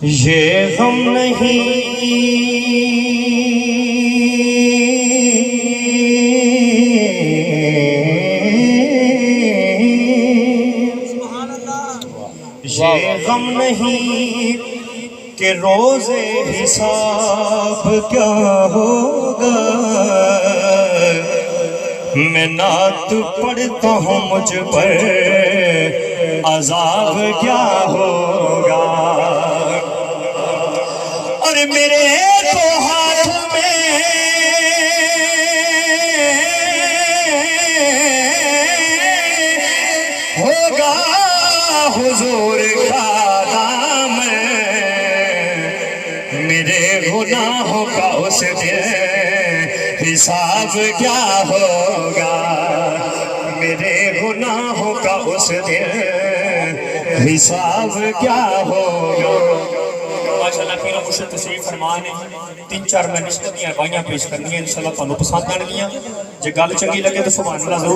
یہ غم نہیں یہ غم نہیں کہ روز حساب کیا ہوگا، میں نعت پڑھتا ہوں مجھ پر عذاب کیا ہوگا، اور میرے تو ہاتھ میں ہوگا حضور کا نام، میرے گناہوں کا اس دن حساب کیا ہوگا، میرے گناہوں کا اس دن حساب کیا ہوگا۔ ماشاءاللہ پھر مجھے تشریف فرمان ہے، 3-4 میں نشتیاں بائیاں پیش کرنی ہیں، انشاءاللہ تانوں پسند آن گیاں، جے گل چنگی لگے تو سبحان اللہ ضرور